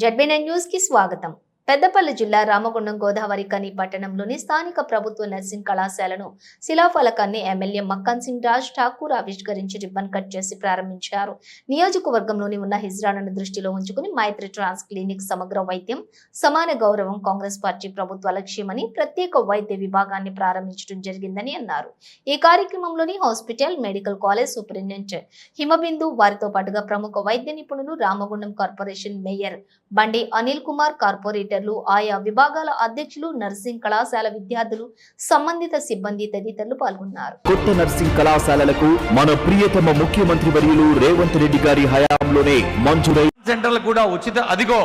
జెడ్బీ9 news కి స్వాగతం. పెద్దపల్లి జిల్లా రామగుండం గోదావరి కని పట్టణంలోని స్థానిక ప్రభుత్వ నర్సింగ్ కళాశాలను శిలాఫలకాన్ని ఎమ్మెల్యే మక్కన్ సింగ్ రాజ్ ఠాకూర్ ఆవిష్కరించి రిబ్బన్ కట్ చేసి ప్రారంభించారు. నియోజకవర్గంలోని ఉన్న హిజ్రాలను దృష్టిలో ఉంచుకుని మైత్రి ట్రాన్స్ క్లినిక్ సమగ్ర వైద్యం సమాన గౌరవం కాంగ్రెస్ పార్టీ ప్రభుత్వ లక్ష్యమని ప్రత్యేక వైద్య విభాగాన్ని ప్రారంభించడం జరిగిందని అన్నారు. ఈ కార్యక్రమంలోని hospital medical college superintendent Himabindu వారితో పాటుగా ప్రముఖ వైద్య నిపుణులు రామగుండం కార్పొరేషన్ మేయర్ బండి అనిల్ కుమార్, కార్పొరేటర్లు, ఆయా విభాగాల అధ్యక్షులు, నర్సింగ్ కళాశాల విద్యార్థులు, సంబంధిత సిబ్బంది తదితరులు పాల్గొన్నారు. కొత్త నర్సింగ్ కళాశాలలకు మన ప్రియతమ ముఖ్యమంత్రి వర్యులు రేవంత్ రెడ్డి గారి హయాంలోనే మంజూరై సెంటర్లు కూడా ఉచిత. అదిగో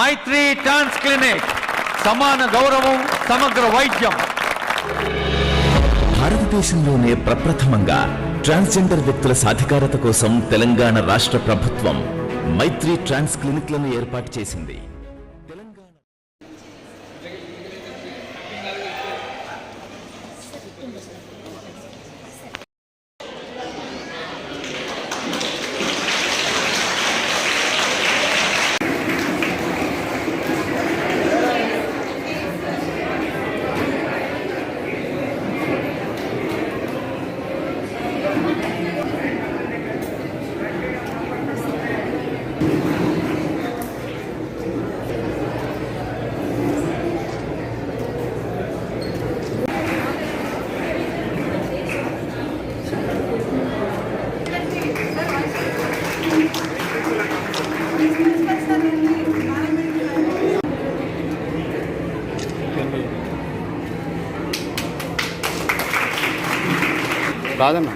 మైత్రి ట్రాన్స్ క్లినిక్, సమాన గౌరవం సమగ్ర వైద్యం. భారతదేశంలోనే ప్రప్రథమంగా ట్రాన్స్జెండర్ వ్యక్తుల సాధికారత కోసం తెలంగాణ రాష్ట్ర ప్రభుత్వం మైత్రి ట్రాన్స్ క్లినిక్లను ఏర్పాటు చేసింది. రాదన్నా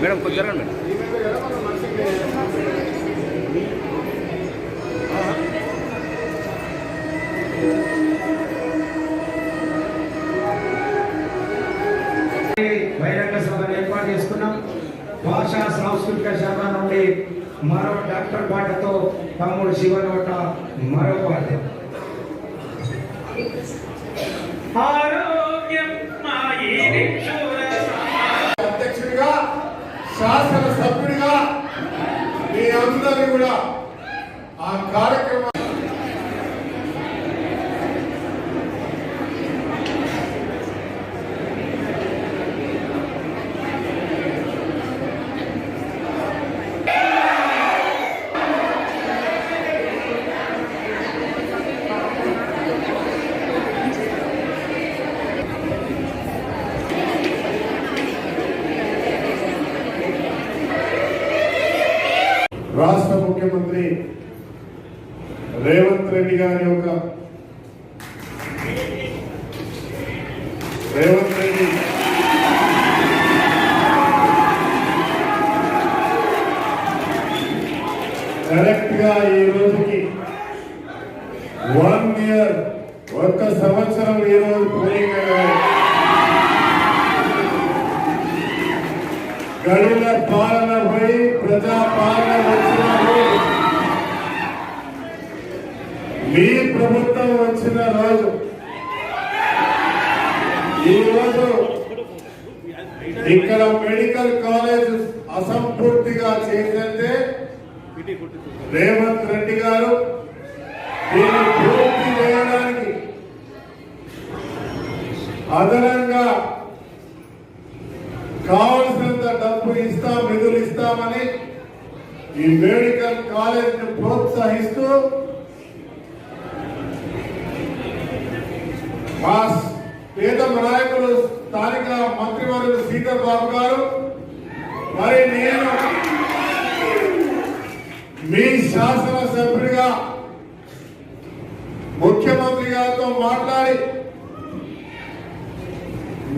మేడం కొంచెం జరగండి బహిరంగ సభను ఏర్పాటు చేసుకున్నాం. భాషా సాంస్కృతిక శాఖ నుండి మరో డాక్టర్ పాటతో తమ్ముడు శివనోట మరో పాట. అధ్యక్షుడిగా, శాసన సభ్యుడిగా మీ అందరినీ కూడా ఆ కార్యక్రమం రాష్ట్ర ముఖ్యమంత్రి రేవంత్ రెడ్డి గారి యొక్క కరెక్ట్ గా ఈ రోజుకి 1 ఇయర్, 1 సంవత్సరం ఈ రోజు పోలింగ్ గడుల పాలన పోయి ప్రజా పాలన వచ్చిన మీ ప్రభుత్వం వచ్చిన రోజు ఈరోజు ఇక్కడ మెడికల్ కాలేజ్ అసంపూర్తిగా చేసిందే రేవంత్ రెడ్డి గారు దీన్ని పూర్తి చేయడానికి అదనంగా కావలసినంత డబ్బు ఇస్తాం, నిధులు ఇస్తామని ఈ మెడికల్ కాలేజ్ ను ప్రోత్సహిస్తూ మా పేద నాయకులు స్థానిక మంత్రివర్యులు శ్రీధర్ బాబు గారు, మరి నేను మీ శాసన సభ్యుడిగా ముఖ్యమంత్రి గారితో మాట్లాడి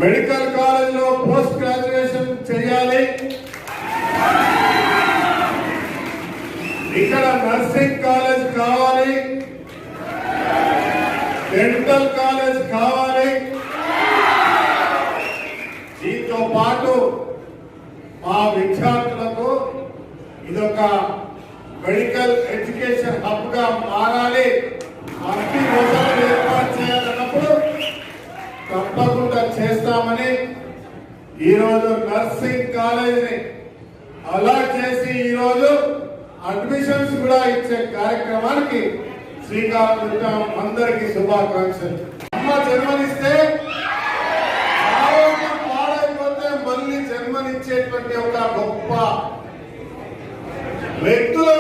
మెడికల్ కాలేజ్ లో పోస్ట్ గ్రాడ్యుయేషన్ చేయాలి, ఇక్కడ నర్సింగ్ కాలేజ్ కావాలి, డెంటల్ కాలేజ్ కావాలి, దీంతో పాటు మా విద్యార్థులకు ఇదొక మెడికల్ ఎడ్యుకేషన్ హబ్ గా మారాలి. అన్ని రోజులు ఏర్పాటు తప్పకుండా చేస్తామని ఈరోజు నర్సింగ్ కాలేజీని అలాట్ చేసి ఈరోజు అడ్మిషన్స్ కూడా ఇచ్చే కార్యక్రమానికి శ్రీకారం చుట్టాం. అందరికీ శుభాకాంక్షలు. అమ్మ జన్మనిస్తే ఆరోగ్యం పాడైపోతే మళ్ళీ జన్మనిచ్చేటువంటి ఒక గొప్ప వ్యక్తులు